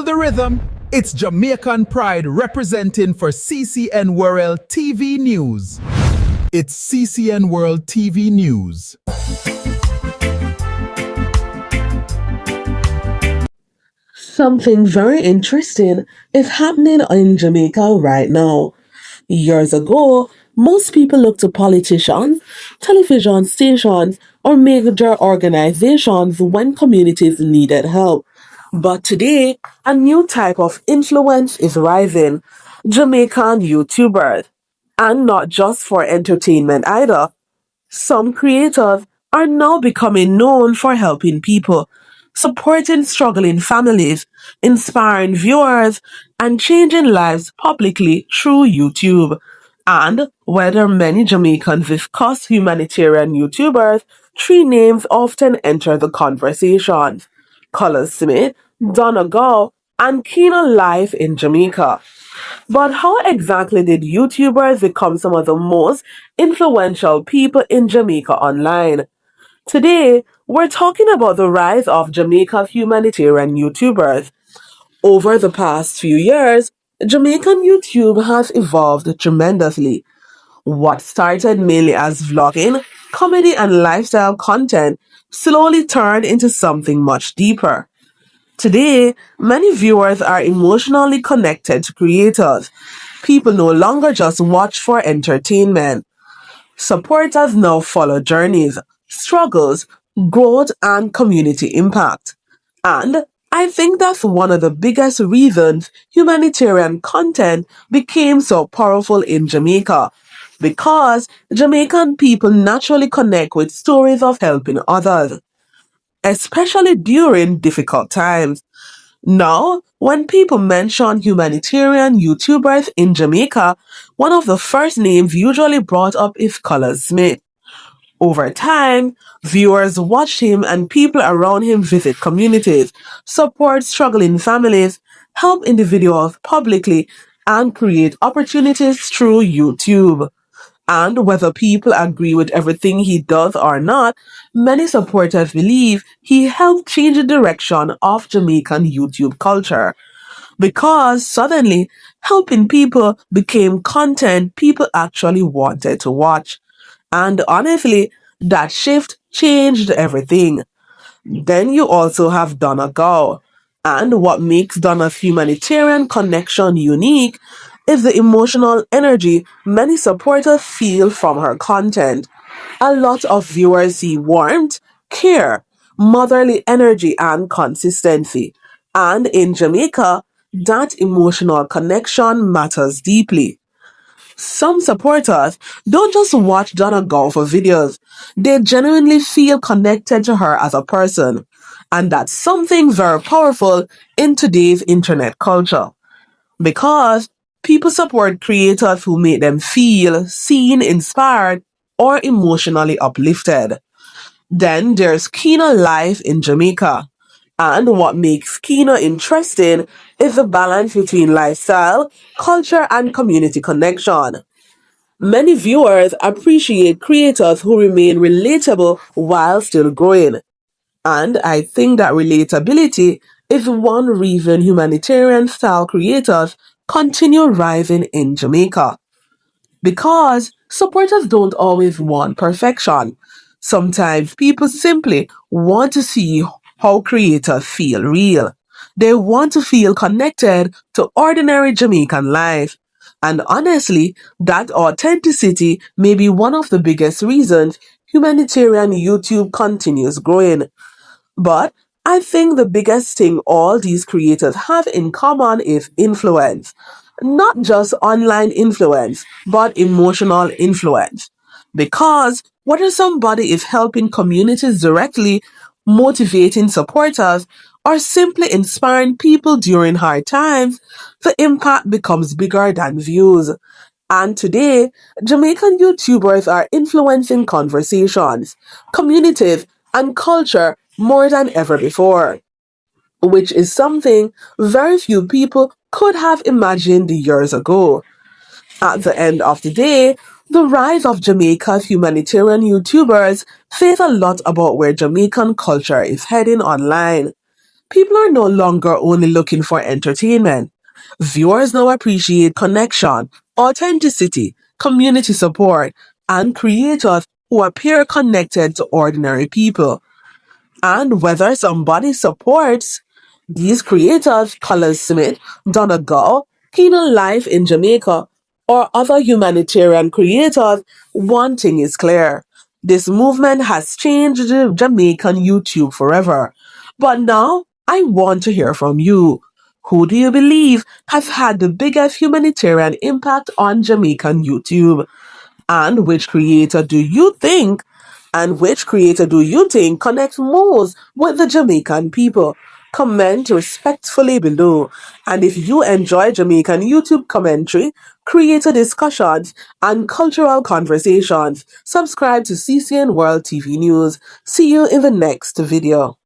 Feel the rhythm? It's Jamaican pride representing for CCN World TV News. It's CCN World TV News. Something very interesting is happening in Jamaica right now. Years ago, most people looked to politicians, television stations, or major organizations when communities needed help. But today, a new type of influence is rising: Jamaican YouTubers. And not just for entertainment either. Some creators are now becoming known for helping people, supporting struggling families, inspiring viewers, and changing lives publicly through YouTube. And whether many Jamaicans discuss humanitarian YouTubers, three names often enter the conversation: Colaz Smith, Donna Gowe, and Kino live in Jamaica. But how exactly did YouTubers become some of the most influential people in Jamaica online? Today, we're talking about the rise of Jamaica's humanitarian YouTubers. Over the past few years, Jamaican YouTube has evolved tremendously. What started mainly as vlogging, comedy, and lifestyle content slowly turned into something much deeper. Today, many viewers are emotionally connected to creators. People no longer just watch for entertainment. Supporters now follow journeys, struggles, growth, and community impact. And I think that's one of the biggest reasons humanitarian content became so powerful in Jamaica. Because Jamaican people naturally connect with stories of helping others, especially during difficult times. Now, when people mention humanitarian YouTubers in Jamaica, one of the first names usually brought up is Colaz Smith. Over time, viewers watched him and people around him visit communities, support struggling families, help individuals publicly, and create opportunities through YouTube. And whether people agree with everything he does or not, many supporters believe he helped change the direction of Jamaican YouTube culture. Because suddenly, helping people became content people actually wanted to watch. And honestly, that shift changed everything. Then you also have Donna Gowe. And what makes Donna's humanitarian connection unique is the emotional energy many supporters feel from her content. A lot of viewers see warmth, care, motherly energy, and consistency. And in Jamaica, that emotional connection matters deeply. Some supporters don't just watch Donna Gowe for videos, they genuinely feel connected to her as a person. And that's something very powerful in today's internet culture. Because people support creators who make them feel seen, inspired, or emotionally uplifted. Then there's Kino live in Jamaica. And what makes Kino interesting is the balance between lifestyle, culture, and community connection. Many viewers appreciate creators who remain relatable while still growing. And I think that relatability is one reason humanitarian style creators continue rising in Jamaica. Because supporters don't always want perfection. Sometimes people simply want to see how creators feel real. They want to feel connected to ordinary Jamaican life. And honestly, that authenticity may be one of the biggest reasons humanitarian YouTube continues growing. But I think the biggest thing all these creators have in common is influence. Not just online influence, but emotional influence. Because whether somebody is helping communities directly, motivating supporters, or simply inspiring people during hard times, the impact becomes bigger than views. And today, Jamaican YouTubers are influencing conversations, communities, and culture more than ever before, which is something very few people could have imagined years ago. At the end of the day, the rise of Jamaica's humanitarian YouTubers says a lot about where Jamaican culture is heading online. People are no longer only looking for entertainment. Viewers now appreciate connection, authenticity, community support, and creators who appear connected to ordinary people. And whether somebody supports these creators, Colaz Smith, Donna Gowe, Kino Life in Jamaica, or other humanitarian creators, one thing is clear. This movement has changed the Jamaican YouTube forever. But now, I want to hear from you. Who do you believe has had the biggest humanitarian impact on Jamaican YouTube? And which creator do you think connects most with the Jamaican people? Comment respectfully below. And if you enjoy Jamaican YouTube commentary, creator discussions, and cultural conversations, subscribe to CCN World TV News. See you in the next video.